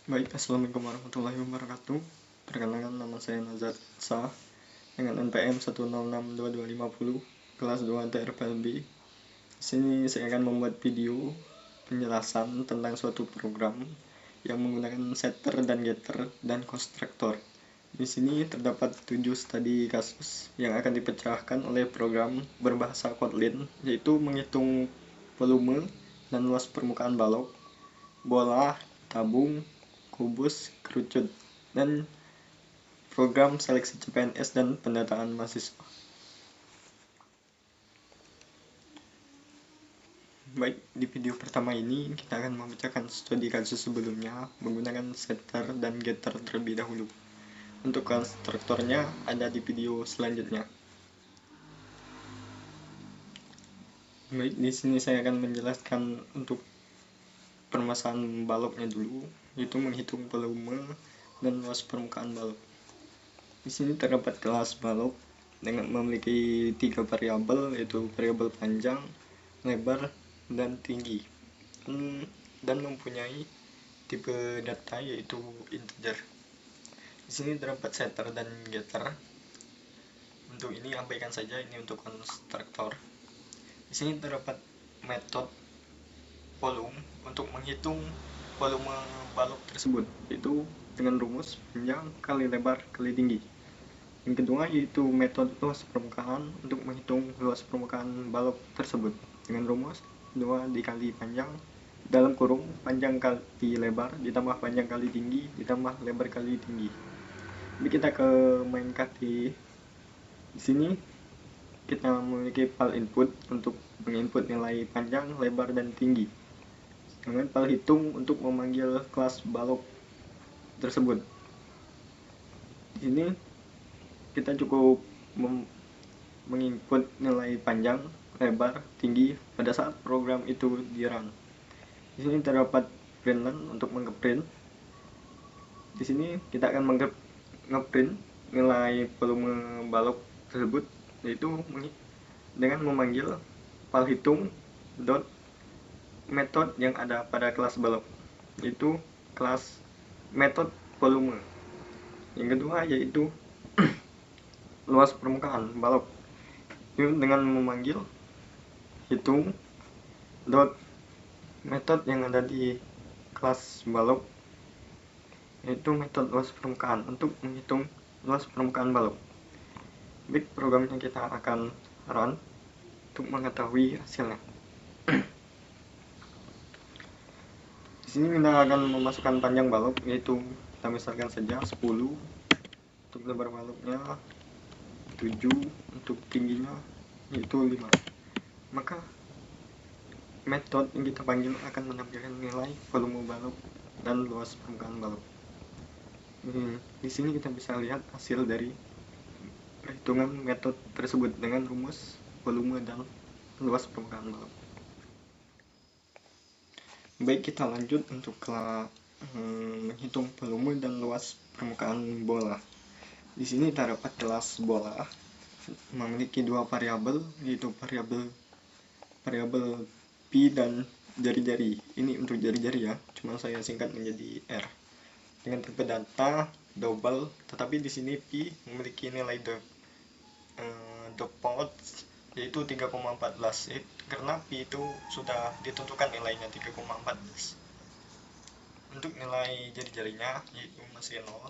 Baik, Assalamualaikum warahmatullahi wabarakatuh. Perkenalkan, nama saya Nazar Sah dengan NPM 1062250 kelas 2 TRPLB. Di sini saya akan membuat video penjelasan tentang suatu program yang menggunakan setter dan getter dan constructor. Di sini terdapat 7 studi kasus yang akan dipecahkan oleh program berbahasa Kotlin, yaitu menghitung volume dan luas permukaan balok, bola, tabung, kubus, kerucut, dan program seleksi CPNS dan pendataan mahasiswa. Baik, di video pertama ini kita akan membacakan studi kasus sebelumnya menggunakan setter dan getter terlebih dahulu. Untuk konstruktornya ada di video selanjutnya. Baik, di sini saya akan menjelaskan untuk permasalahan baloknya dulu, yaitu menghitung volume dan luas permukaan balok. Di sini terdapat kelas balok dengan memiliki 3 variabel, yaitu variabel panjang, lebar, dan tinggi, dan mempunyai tipe data yaitu integer. Di sini terdapat setter dan getter. Untuk ini abaikan saja, ini untuk konstruktor. Di sini terdapat metode volume untuk menghitung volume balok tersebut, yaitu dengan rumus panjang kali lebar kali tinggi. Yang kedua yaitu metode luas permukaan untuk menghitung luas permukaan balok tersebut dengan rumus 2 dikali panjang dalam kurung panjang kali lebar ditambah panjang kali tinggi ditambah lebar kali tinggi. Jadi kita ke main kaki. Di sini kita memiliki file input untuk menginput nilai panjang, lebar, dan tinggi. Dengan file hitung untuk memanggil kelas balok tersebut. Di sini kita cukup menginput nilai panjang, lebar, tinggi pada saat program itu di run. Di sini terdapat println untuk mengprint. Di sini kita akan ngeprint nilai volume balok tersebut, yaitu dengan memanggil file hitung dot metode yang ada pada kelas balok, yaitu kelas metode volume. Yang kedua yaitu luas permukaan balok, itu dengan memanggil hitung dot metode yang ada di kelas balok, yaitu metode luas permukaan untuk menghitung luas permukaan balok. Baik, programnya kita akan run untuk mengetahui hasilnya. Di sini kita akan memasukkan panjang balok, yaitu kita misalkan saja 10, untuk lebar baloknya 7, untuk tingginya yaitu 5. Maka metode yang kita panggil akan menampilkan nilai volume balok dan luas permukaan balok. Di sini kita bisa lihat hasil dari perhitungan metode tersebut dengan rumus volume dan luas permukaan balok. Baik, kita lanjut untuk menghitung volume dan luas permukaan bola. Di sini terdapat kelas bola memiliki 2 variabel, yaitu variabel pi dan jari-jari. Ini untuk jari-jari ya, cuma saya singkat menjadi R. Dengan tipe data double, tetapi di sini pi memiliki nilai default yaitu 3,14, karena pi itu sudah ditentukan nilainya 3,14. Untuk nilai jari-jarinya yaitu masih 0.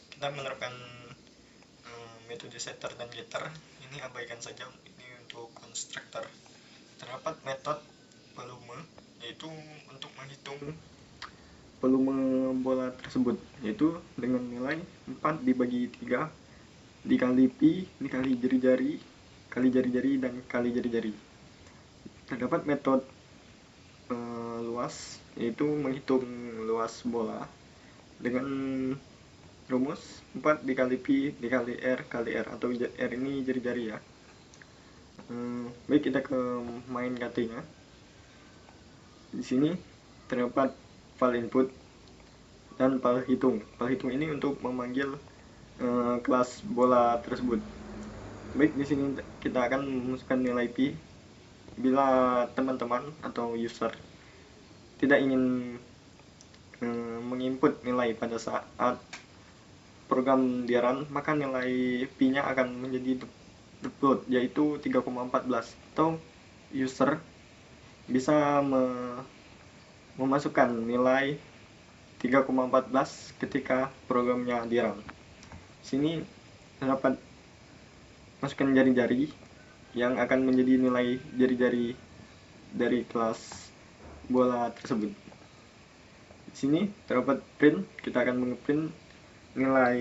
Kita menerapkan metode setter dan getter. Ini abaikan saja, ini untuk constructor. Terdapat metode volume, yaitu untuk menghitung volume bola tersebut, yaitu dengan nilai 4 dibagi 3 dikali pi dikali jari-jari kali jari-jari dan kali jari-jari. Terdapat metode luas, yaitu menghitung luas bola dengan rumus 4 dikali pi dikali r kali r, atau r ini jari-jari ya. Baik, kita ke main cutting-nya. Di sini terdapat file input dan file hitung. File hitung ini untuk memanggil kelas bola tersebut. Baik, di sini kita akan memasukkan nilai pi. Bila teman-teman atau user tidak ingin menginput nilai pada saat program di run, maka nilai Pi-nya akan menjadi default, yaitu 3,14, atau user bisa memasukkan nilai 3,14 ketika programnya di run. Sini terdapat masukkan jari-jari yang akan menjadi nilai jari-jari dari kelas bola tersebut. Di sini terdapat print, kita akan mengeprint nilai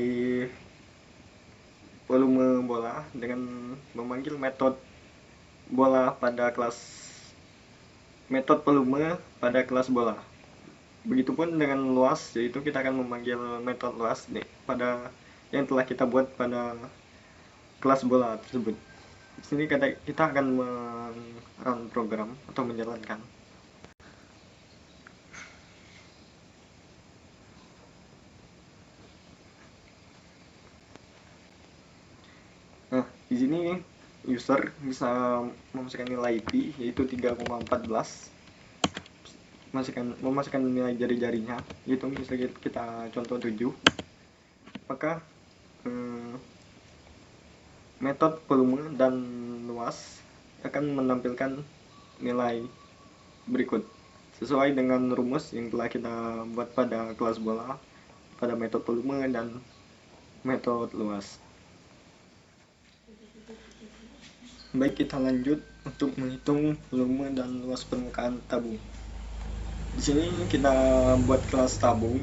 volume bola dengan memanggil metode bola pada kelas metode volume pada kelas bola. Begitupun dengan luas, yaitu kita akan memanggil metode luas pada yang telah kita buat pada kelas bola tersebut. Di sini kita akan run program atau menjalankan. Nah, di sini user bisa memasukkan nilai Pi, yaitu 3,14, memasukkan nilai jari-jarinya, yaitu misalnya kita contoh 7, maka metode volume dan luas akan menampilkan nilai berikut sesuai dengan rumus yang telah kita buat pada kelas bola pada metode volume dan metode luas. Baik, kita lanjut untuk menghitung volume dan luas permukaan tabung. Di sini kita buat kelas tabung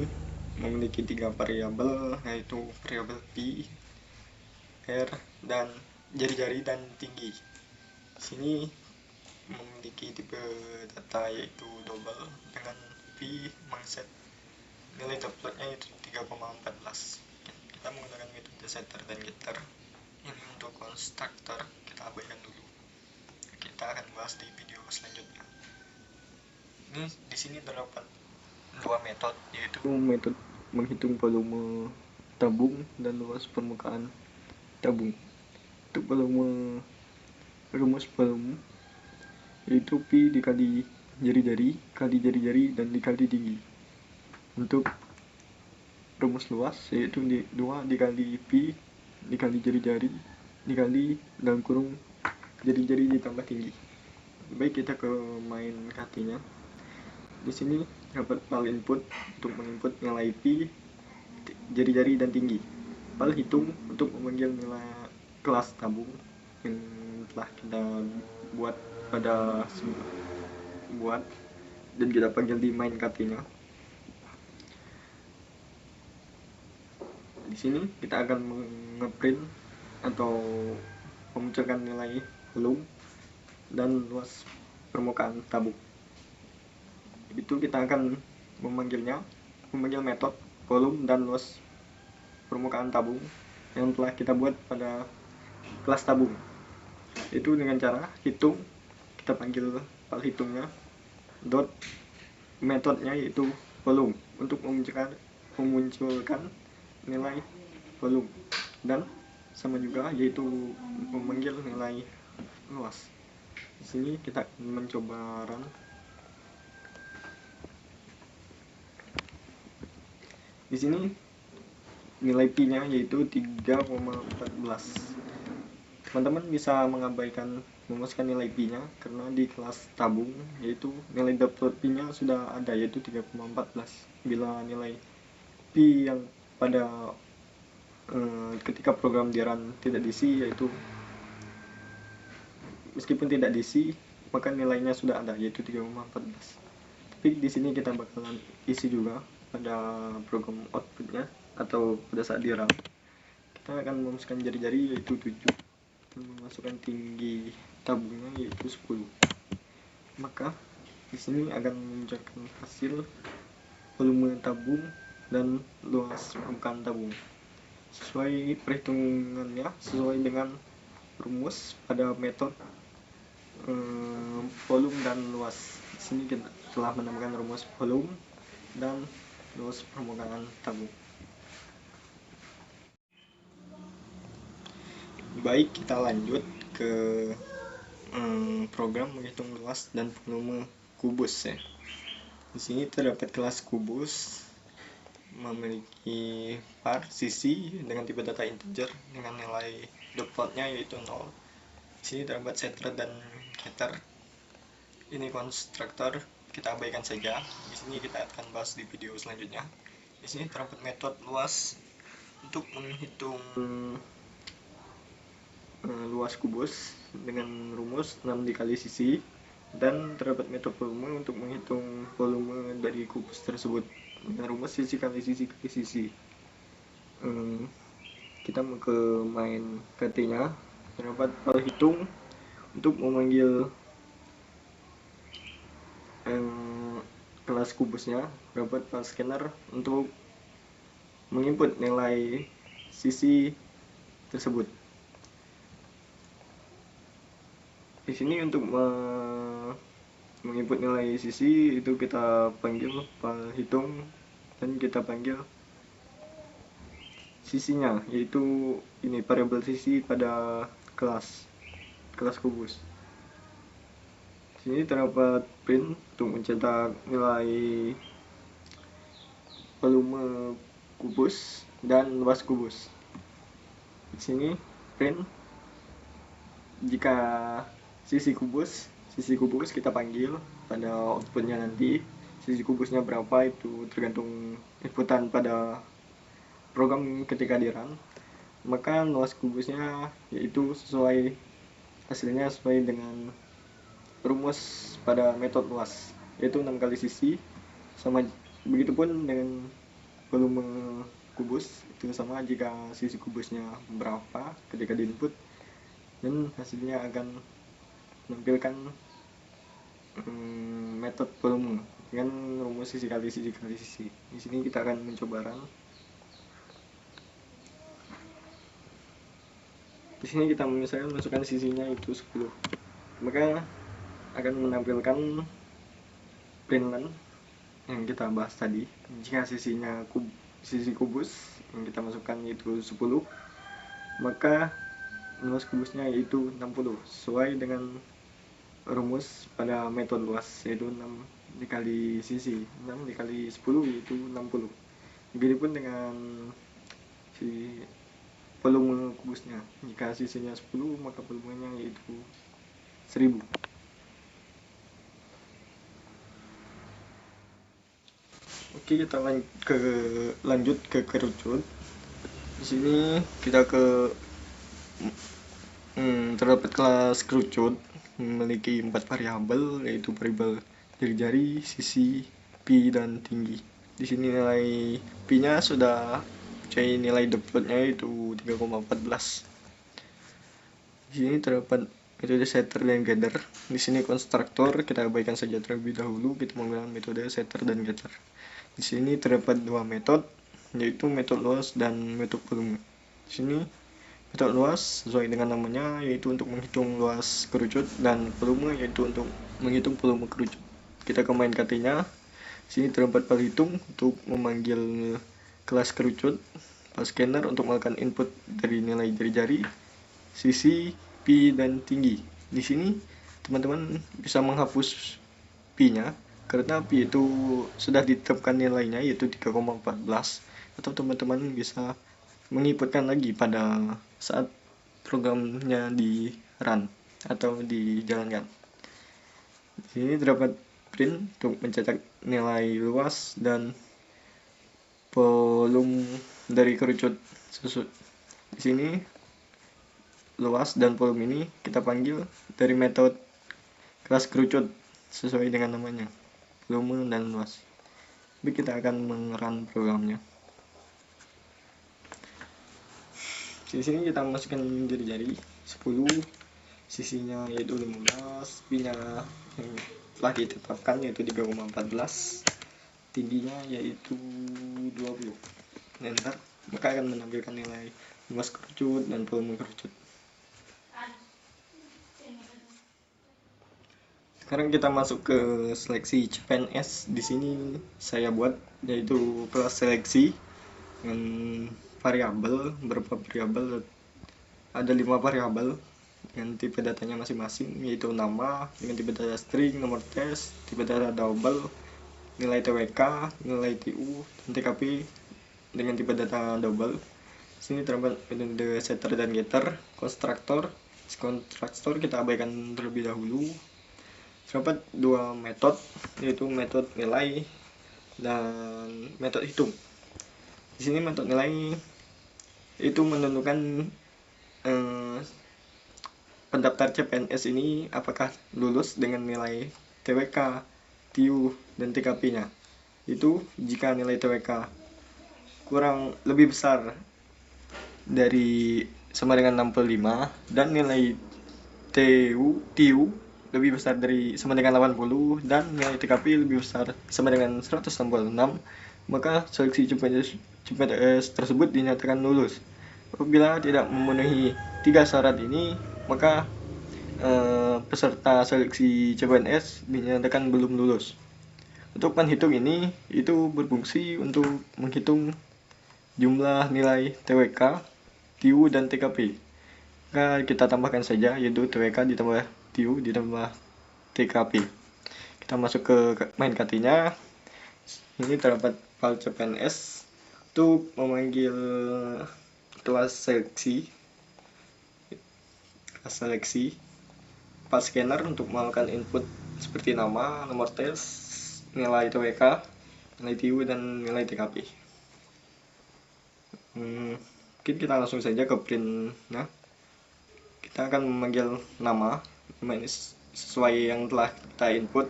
memiliki 3 variabel, yaitu variabel Pi, R, dan jari-jari dan tinggi. Di sini memiliki tipe data yaitu double dengan Pi mengset nilai defaultnya yaitu 3,14. Kita menggunakan metode setter dan getter. Ini untuk konstruktor kita abaikan dulu. Kita akan bahas di video selanjutnya. Ini di sini terdapat 2 metode, yaitu metode menghitung volume tabung dan luas permukaan tabung. Untuk volume, rumus volume yaitu Pi dikali jari-jari kali jari-jari dan dikali tinggi. Untuk rumus luas yaitu 2 dikali Pi dikali jari-jari dikali dalam kurung jari-jari ditambah tinggi. Baik, kita ke main artinya. Di sini dapat file input untuk menginput nilai Pi, jari-jari dan tinggi. File hitung untuk memanggil nilai kelas tabung yang telah kita buat dan kita panggil di main artinya. Di sini kita akan ngeprint atau memunculkan nilai volume dan luas permukaan tabung. Itu kita akan memanggil metode volume dan luas permukaan tabung yang telah kita buat pada kelas tabung. Itu dengan cara hitung, kita panggil file hitungnya dot metodenya yaitu volume untuk memunculkan nilai volume, dan sama juga yaitu memanggil nilai luas. Di sini kita mencoba run. Di sini nilai Pi-nya yaitu 3,14. Teman-teman bisa mengabaikan memasukkan nilai Pi-nya karena di kelas tabung yaitu nilai default Pi-nya sudah ada yaitu 3,14. Bila nilai Pi yang pada ketika program di run tidak diisi, yaitu meskipun tidak diisi maka nilainya sudah ada yaitu 3,14. Tapi di sini kita bakalan isi juga pada program outputnya atau pada saat di run. Kita akan memasukkan jari-jari yaitu 7 dan memasukkan tinggi tabungnya yaitu 10. Maka di sini akan memunculkan hasil volume tabung dan luas permukaan tabung sesuai perhitungannya sesuai dengan rumus pada metode volume dan luas. Di sini kita telah menemukan rumus volume dan luas permukaan tabung. Baik, kita lanjut ke program menghitung luas dan volume kubus ya. Di sini terdapat kelas kubus memiliki var sisi dengan tipe data integer dengan nilai defaultnya yaitu 0. Di sini terdapat setter dan getter. Ini konstruktor, kita abaikan saja. Di sini kita akan bahas di video selanjutnya. Di sini terdapat metode luas untuk menghitung luas kubus dengan rumus 6 dikali sisi, dan terdapat metode volume untuk menghitung volume dari kubus tersebut dengan rumus sisi kali sisi kali sisi. Kita ke main VT-nya, terdapat file hitung untuk memanggil kelas kubusnya, terdapat file scanner untuk menginput nilai sisi tersebut. Di sini untuk menginput nilai sisi itu kita panggil file hitung dan kita panggil sisinya, yaitu ini variabel sisi pada kelas kubus. Di sini terdapat print untuk mencetak nilai volume kubus dan luas kubus. Di sini print jika sisi kubus kita panggil pada outputnya nanti. Sisi kubusnya berapa itu tergantung inputan pada program ketika di run. Maka luas kubusnya yaitu hasilnya sesuai dengan rumus pada metode luas, yaitu 6 kali sisi. Sama begitupun dengan volume kubus, itu sama jika sisi kubusnya berapa ketika di input, dan hasilnya akan menampilkan metode volume dengan rumus sisi kali sisi kali sisi. Di sini kita akan mencoba run. Di sini kita misalnya masukkan sisinya itu 10, maka akan menampilkan print len yang kita bahas tadi. Jika sisi kubus yang kita masukkan itu 10, maka luas kubusnya yaitu 60 sesuai dengan rumus pada metode luas, yaitu 6 dikali sisi, 6 dikali 10 yaitu 60. Begitupun dengan si volume kubusnya, jika sisinya 10 maka volumenya yaitu 1000. Oke, kita lanjut ke kerucut. Di sini kita terdapat kelas kerucut memiliki 4 variabel, yaitu variabel jari-jari, sisi, pi, dan tinggi. Di sini nilai pi-nya sudah cari nilai defaultnya itu 3,14. Di sini terdapat metode setter dan getter. Di sini konstruktor kita abaikan saja terlebih dahulu, kita menggunakan metode setter dan getter. Di sini terdapat 2 metode, yaitu metode luas dan metode volume. Di sini metode luas sesuai dengan namanya, yaitu untuk menghitung luas kerucut, dan volume yaitu untuk menghitung volume kerucut. Kita ke main KT-nya. Di sini terdapat file hitung untuk memanggil kelas kerucut, file scanner untuk melakukan input dari nilai jari-jari, sisi, pi, dan tinggi. Di sini teman-teman bisa menghapus pi-nya karena pi itu sudah ditetapkan nilainya yaitu 3,14, atau teman-teman bisa menginputkan lagi pada saat programnya di run atau dijalankan. Di sini terdapat print untuk mencetak nilai luas dan volume dari kerucut. Di sini luas dan volume ini kita panggil dari metode kelas kerucut sesuai dengan namanya, volume dan luas. Jadi kita akan meng-run programnya. Di sini kita masukkan jari-jari 10, sisinya yaitu 15, pi-nya yang telah ditetapkan yaitu 3,14, tingginya yaitu 20. Enter, maka akan menampilkan nilai luas kerucut dan volume kerucut. Sekarang kita masuk ke seleksi CPNS. Di sini saya buat yaitu kelas seleksi dengan variabel, beberapa variabel, ada 5 variabel dengan tipe datanya masing-masing, yaitu nama dengan tipe data string, nomor tes, tipe data double, nilai TWK, nilai TU, dan TKP dengan tipe data double. Sini terdapat metode setter dan getter. Konstruktor kita abaikan terlebih dahulu. Terdapat dua metode, yaitu metode nilai dan metode hitung. Di sini metode nilai itu menentukan pendaftar CPNS ini apakah lulus dengan nilai TWK, TIU, dan TKP-nya. Itu jika nilai TWK lebih besar dari sama dengan 65 dan nilai TIU lebih besar dari sama dengan 80 dan nilai TKP lebih besar sama dengan 166, maka seleksi CPNS tersebut dinyatakan lulus. Apabila tidak memenuhi 3 syarat ini, maka peserta seleksi CPNS dinyatakan belum lulus. Untuk penghitung ini itu berfungsi untuk menghitung jumlah nilai TWK, TIU, dan TKP. Maka kita tambahkan saja, yaitu TWK ditambah TIU ditambah TKP. Kita masuk ke main KT-nya. Ini terdapat file CPNS untuk memanggil kelas seleksi. File scanner untuk melakukan input seperti nama, nomor tes, nilai TWK, nilai TIU, dan nilai TKP. Mungkin kita langsung saja ke print. Nah, kita akan memanggil nama ini sesuai yang telah kita input.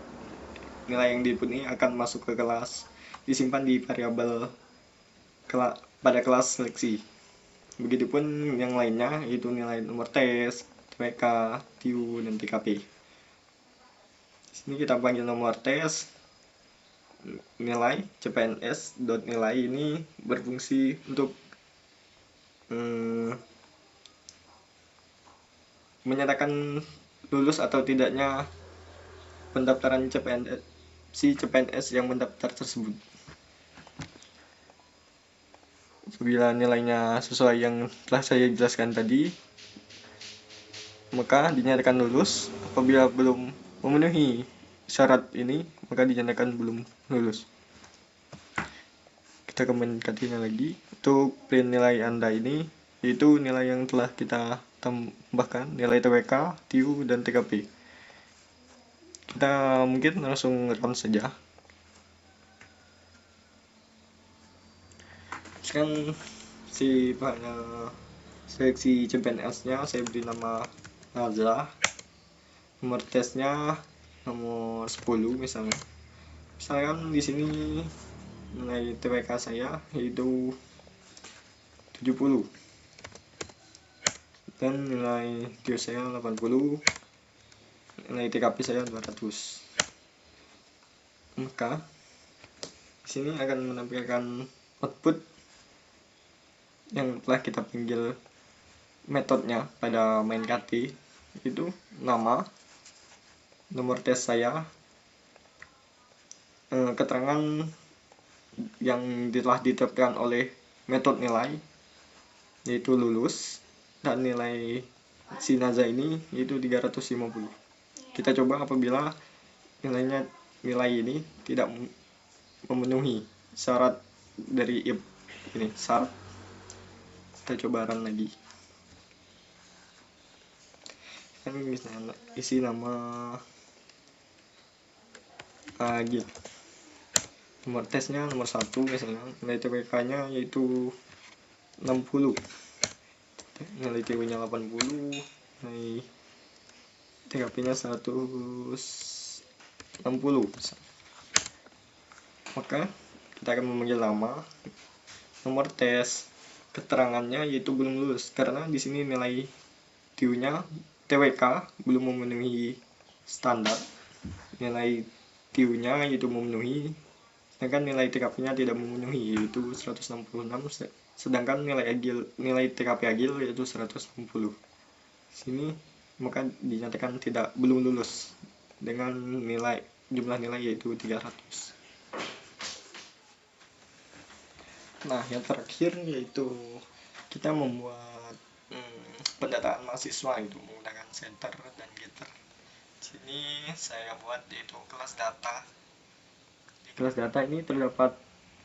Nilai yang diinput ini akan masuk ke kelas, disimpan di variabel pada kelas seleksi. Begitupun yang lainnya, yaitu nilai nomor tes, TWK, TIU, dan TKP. Di sini kita panggil nomor tes. Nilai CPNS.nilai ini berfungsi untuk menyatakan lulus atau tidaknya pendaftaran CPNS yang mendaftar tersebut. Apabila nilainya sesuai yang telah saya jelaskan tadi, maka dinyatakan lulus. Apabila belum memenuhi syarat ini, maka dinyatakan belum lulus. Kita komen KT-nya lagi. Untuk print nilai Anda ini, yaitu nilai yang telah kita tambahkan, nilai TWK, TIU, dan TKP. Kita mungkin langsung run saja. Sekarang si seleksi CPNS-nya saya beri nama Nazla. Nomor tesnya nomor 10 misalnya. Misalkan di sini nilai TWK saya yaitu 70 dan nilai TIU saya 80, nilai TKP saya 200. Maka di sini akan menampilkan output yang telah kita panggil metodenya pada main KT, itu nama, nomor tes saya, keterangan yang telah ditetapkan oleh metode nilai yaitu lulus, dan nilai si Naza ini yaitu 350. Kita coba apabila nilai ini tidak memenuhi syarat dari if ini syarat. Kita coba run lagi. Kan misalnya isi nama Agil. Nomor tesnya nomor 1 misalnya, nilai TWK nya yaitu 60, nilai TIU nya 80, nilai TKP nya 160 misalnya. Maka kita akan memanggil nama, nomor tes, keterangannya yaitu belum lulus karena di sini nilai TIU nya TWK belum memenuhi standar, nilai TIU nya yaitu memenuhi, sedangkan nilai TKP-nya tidak memenuhi yaitu 166, sedangkan nilai TKP Agil yaitu 160. Sini maka dinyatakan belum lulus dengan jumlah nilai yaitu 300. Nah, yang terakhir yaitu kita membuat pendataan mahasiswa itu menggunakan setter dan getter. Sini saya buat yaitu kelas data. Di kelas data ini terdapat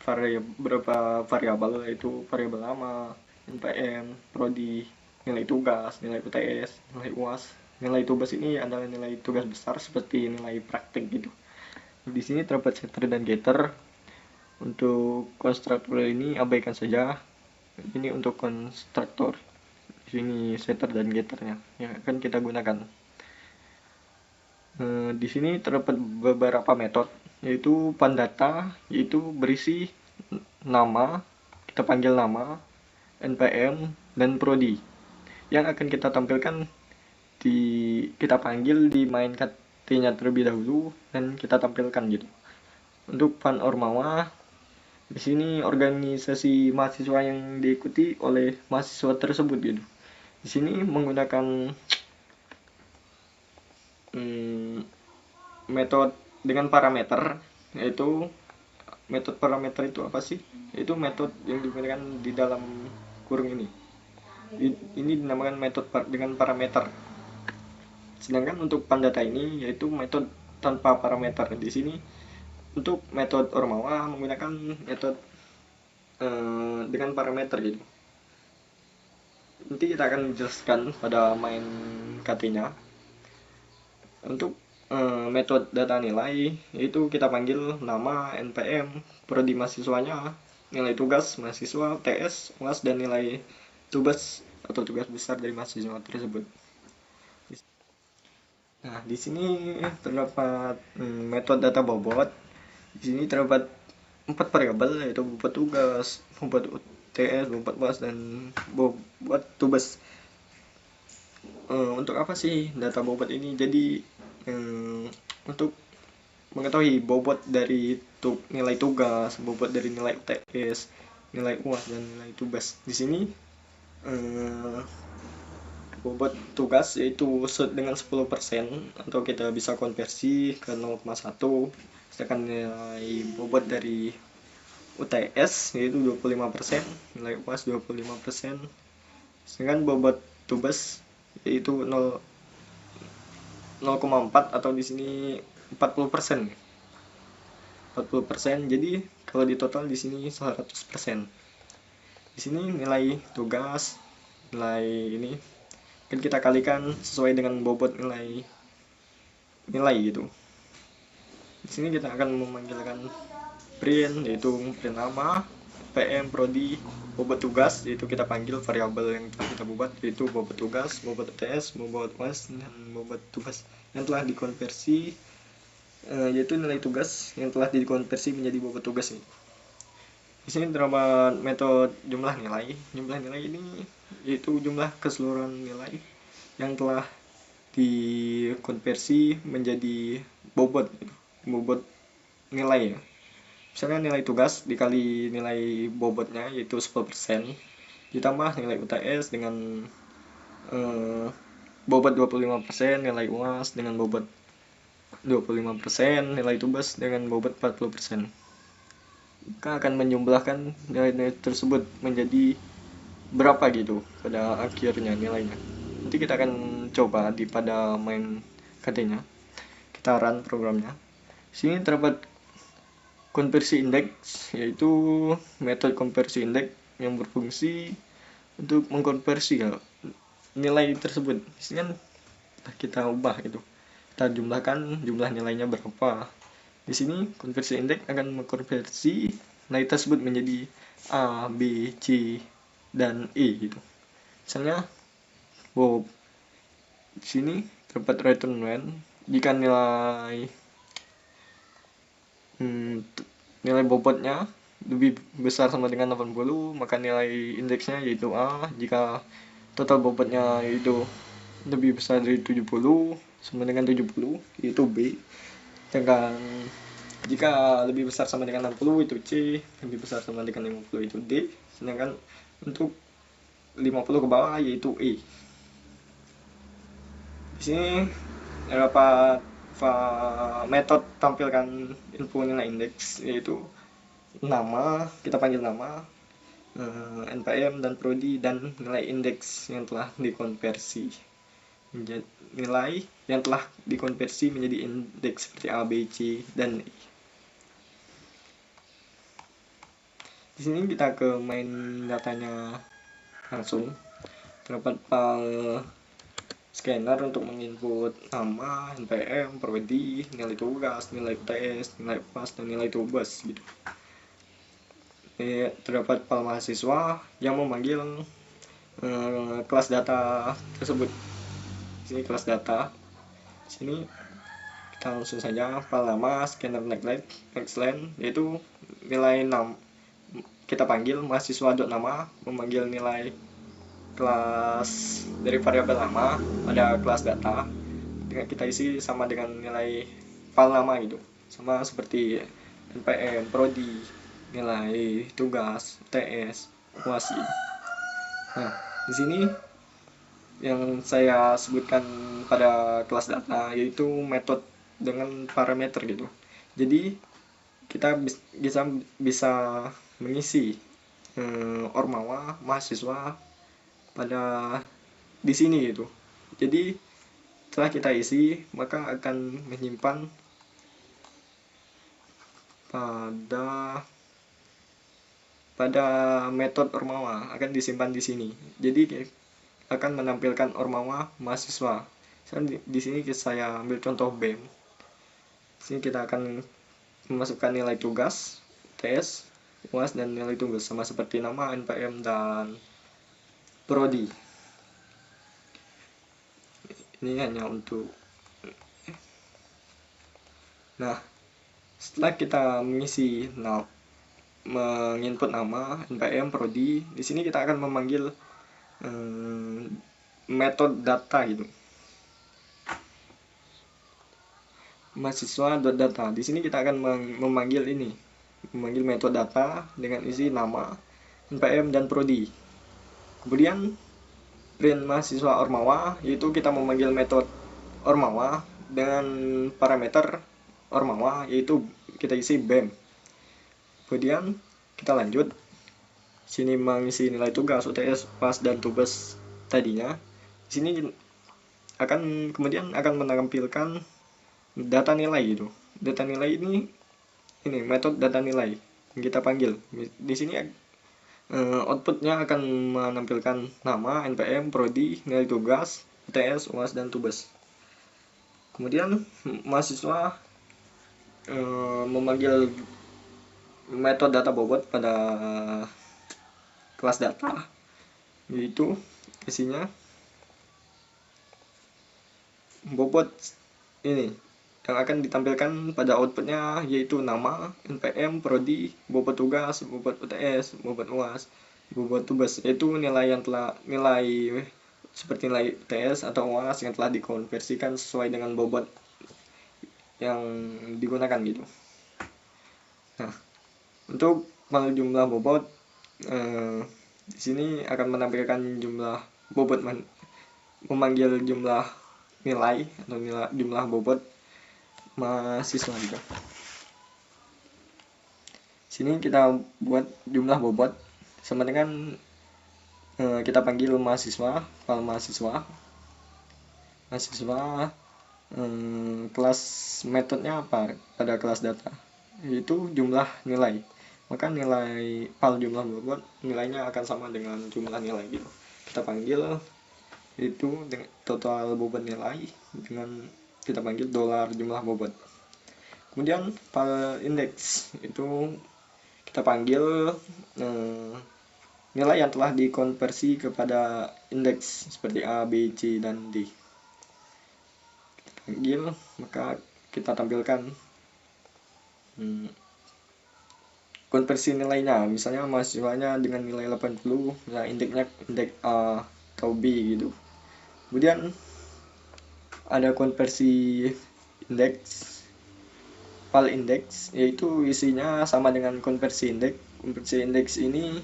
beberapa variabel, yaitu variabel nama, NPM, prodi, nilai tugas, nilai UTS, nilai UAS. Nilai tugas ini adalah nilai tugas besar seperti nilai praktik gitu. Di sini terdapat setter dan getter. Untuk konstruktor ini abaikan saja. Ini untuk konstruktor. Di sini setter dan getternya yang akan kita gunakan. Di sini terdapat beberapa metode, yaitu pandata, yaitu berisi nama, kita panggil nama, NPM, dan prodi, yang akan kita tampilkan kita panggil di main kt-nya terlebih dahulu dan kita tampilkan gitu. Untuk Pan Ormawa, di sini organisasi mahasiswa yang diikuti oleh mahasiswa tersebut gitu. Di sini menggunakan metode dengan parameter, yaitu metode parameter itu apa sih? Itu metode yang digunakan di dalam kurung ini. Ini dinamakan metode dengan parameter. Sedangkan untuk pandata ini yaitu metode tanpa parameter. Di sini untuk metode Ormawa menggunakan metode dengan parameter gitu. Nanti kita akan menjelaskan pada main kt-nya. Untuk metode data nilai, yaitu kita panggil nama, NPM, prodi mahasiswanya, nilai tugas mahasiswa, TS, UAS, dan nilai tugas atau tugas besar dari mahasiswa tersebut. Nah, di sini terdapat metode data bobot. Di sini terdapat 4 variabel, yaitu bobot tugas, bobot UTS, bobot UAS, dan bobot tugas. Untuk apa sih data bobot ini? Jadi untuk mengetahui bobot dari nilai tugas, bobot dari nilai UTS, nilai UAS, dan nilai tugas. Di sini bobot tugas yaitu dengan 10%, atau kita bisa konversi ke 0,1. Sedangkan nilai bobot dari UTS yaitu 25%, nilai UAS 25%. Sedangkan bobot tugas yaitu 0,4, atau di sini 40%. 40%. Jadi kalau di total di sini 100%. Di sini nilai tugas, nilai ini kan kita kalikan sesuai dengan bobot nilai gitu. Di sini kita akan memanggilkan print, yaitu print nama, PM, prodi, bobot tugas, yaitu kita panggil variabel yang telah kita buat, yaitu bobot tugas, bobot UTS, bobot UAS, dan bobot tugas yang telah dikonversi, yaitu nilai tugas yang telah dikonversi menjadi bobot tugas ini. Di sini terdapat metode jumlah nilai. Jumlah nilai ini yaitu jumlah keseluruhan nilai yang telah dikonversi menjadi bobot nilai ya. Misalnya nilai tugas dikali nilai bobotnya yaitu 10%, ditambah nilai UTS dengan bobot 25%, nilai UAS dengan bobot 25%, nilai tugas dengan bobot 40%. Kita akan menjumlahkan nilai-nilai tersebut menjadi berapa gitu pada akhirnya nilainya. Nanti kita akan coba pada main kt-nya. Kita run programnya. Sini terdapat konversi indeks, yaitu metode konversi indeks yang berfungsi untuk mengkonversi nilai tersebut. Di sini kan kita ubah gitu. Kita jumlahkan jumlah nilainya berapa. Di sini konversi indeks akan mengkonversi nilai tersebut menjadi A, B, C, dan E gitu. Misalnya, di sini terdapat return when jika nilai bobotnya lebih besar sama dengan 80, maka nilai indeksnya yaitu A. Jika total bobotnya itu lebih besar dari 70 sama dengan 70, yaitu B. Sedangkan jika lebih besar sama dengan 60 itu C, lebih besar sama dengan 50 itu D. Sedangkan untuk 50 ke bawah yaitu E. Di sini terdapat metode tampilkan info nilai indeks, yaitu nama, kita panggil nama, NPM dan prodi, dan nilai indeks yang telah dikonversi menjadi nilai yang telah dikonversi menjadi indeks seperti A, B, C, dan E. Di sini kita ke main datanya langsung. Terdapat file scanner untuk menginput nama, NPM, prodi, nilai tugas, nilai UTS, nilai UAS, dan nilai tugas gitu. Terdapat file mahasiswa yang memanggil kelas data tersebut. Di sini kelas data. Di sini kita langsung saja file nama scanner next line, yaitu nilai 6. Kita panggil mahasiswa.nama memanggil nilai kelas dari variabel nama pada kelas data, dengan kita isi sama dengan nilai file nama gitu, sama seperti NPM, prodi, nilai tugas, UTS, UAS. Nah, di sini yang saya sebutkan pada kelas data yaitu metode dengan parameter gitu. Jadi kita bisa mengisi ormawa mahasiswa pada di sini gitu. Jadi setelah kita isi, maka akan menyimpan pada metode ormawa, akan disimpan di sini. Jadi akan menampilkan ormawa mahasiswa. Di sini saya ambil contoh BEM. Di sini kita akan memasukkan nilai tugas, tes, UAS, dan nilai tugas sama seperti nama, NPM, dan prodi. Ini hanya untuk setelah kita menginput nama, NPM, prodi, di sini kita akan memanggil metode data gitu. Mahasiswa.data. Di sini kita akan memanggil metode data dengan isi nama, NPM, dan prodi. Kemudian print mahasiswa ormawa, yaitu kita memanggil metode ormawa dengan parameter ormawa, yaitu kita isi BEM. Kemudian kita lanjut. Sini mengisi nilai tugas, UTS, UAS, dan tugas tadinya. Di sini kemudian akan menampilkan data nilai gitu. Data nilai ini metode data nilai yang kita panggil. Di sini outputnya akan menampilkan nama, NPM, prodi, nilai tugas, UTS, UAS, dan tugas. Kemudian mahasiswa memanggil metode data bobot pada kelas data, yaitu isinya bobot ini yang akan ditampilkan pada outputnya, yaitu nama, NPM, prodi, bobot tugas, bobot UTS, bobot UAS, bobot tugas, yaitu nilai seperti nilai UTS atau UAS yang telah dikonversikan sesuai dengan bobot yang digunakan gitu. Nah, untuk jumlah bobot di sini akan menampilkan jumlah bobot memanggil jumlah nilai atau jumlah bobot mahasiswa juga. Sini kita buat jumlah bobot sama dengan kita panggil mahasiswa, file mahasiswa kelas metodenya apa pada kelas data, yaitu jumlah nilai. Maka nilai file jumlah bobot nilainya akan sama dengan jumlah nilai gitu. Kita panggil itu dengan total bobot nilai dengan kita panggil dolar jumlah bobot. Kemudian file index itu kita panggil nilai yang telah dikonversi kepada indeks seperti A, B, C, dan D. Kita panggil, maka kita tampilkan konversi nilainya. Misalnya mahasiswanya dengan nilai 80, nah indeksnya indeks A atau B gitu. Kemudian ada konversi indeks, file indeks, yaitu isinya sama dengan konversi indeks. Konversi indeks ini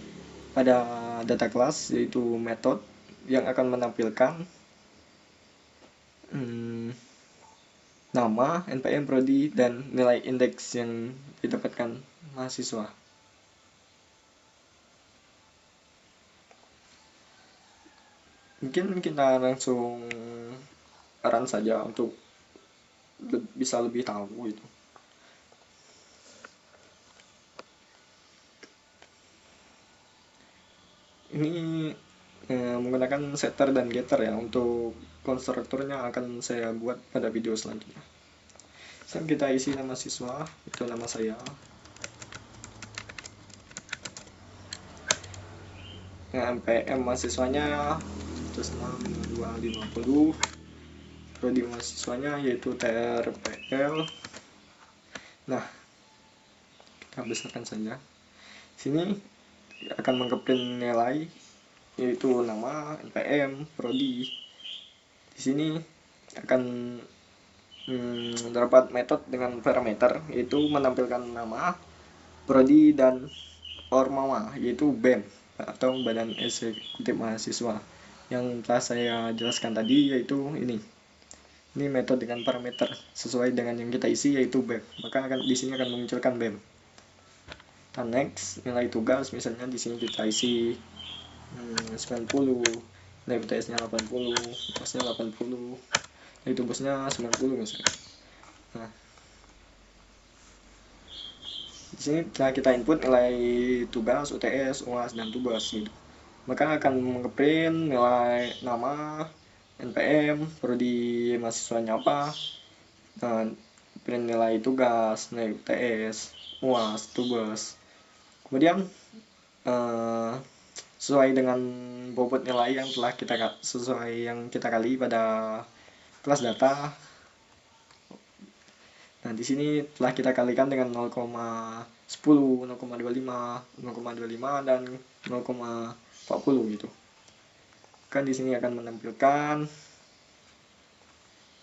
pada data kelas, yaitu metode yang akan menampilkan nama, NPM, prodi, dan nilai indeks yang didapatkan mahasiswa. Mungkin kita langsung run saja untuk bisa lebih tahu itu. Ini menggunakan setter dan getter ya. Untuk konstruktornya akan saya buat pada video selanjutnya. Sekarang kita isi nama siswa, itu nama saya. MPM mahasiswanya 250. Prodi mahasiswanya yaitu TRPL. Nah, kita besarkan saja. Sini akan mengkeprint nilai yaitu nama, NPM, prodi. Di sini akan terdapat metode dengan parameter yaitu menampilkan nama, prodi, dan ormawa yaitu BEM atau Badan Eksekutif Mahasiswa. Yang telah saya jelaskan tadi yaitu ini metode dengan parameter sesuai dengan yang kita isi yaitu BEM. Maka di sini akan memunculkan BEM. Dan next, nilai tugas misalnya di sini kita isi 90, nilai UTS-nya 80, UAS-nya 80, nilai tugasnya 90 misalnya. Nah, di sini telah kita input nilai tugas, UTS, UAS, dan tugas gitu. Maka akan ngeprint nilai nama, NPM, prodi mahasiswanya apa, dan print nilai tugas, nilai UTS, UAS, tugas. Kemudian sesuai dengan bobot nilai yang telah kita kali pada kelas data. Nah, di sini telah kita kalikan dengan 0,10, 0,25, 0,25 dan 0,40 gitu. Kan di sini akan menampilkan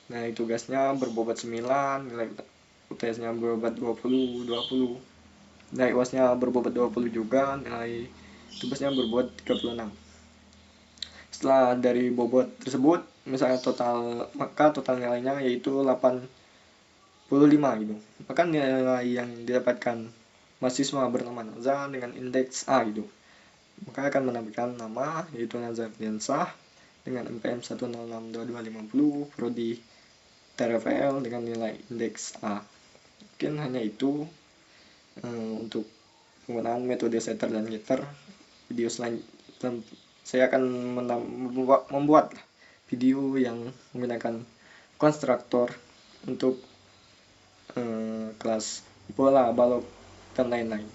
nilai tugasnya berbobot 9, nilai UTS-nya berbobot 20, nilai UAS-nya berbobot 20 juga, nilai tugasnya berbobot 36. Setelah dari bobot tersebut, misalnya maka total nilainya yaitu 85 gitu. Maka nilai yang didapatkan mahasiswa bernama Nazar dengan indeks A gitu. Maka akan menampilkan nama yaitu Nazar Diansah dengan NPM 1062250, prodi TRPL dengan nilai indeks A. Mungkin hanya itu untuk penggunaan metode setter dan getter. Video selanjutnya saya akan membuat video yang menggunakan konstruktor untuk kelas bola, balok, dan lain-lain.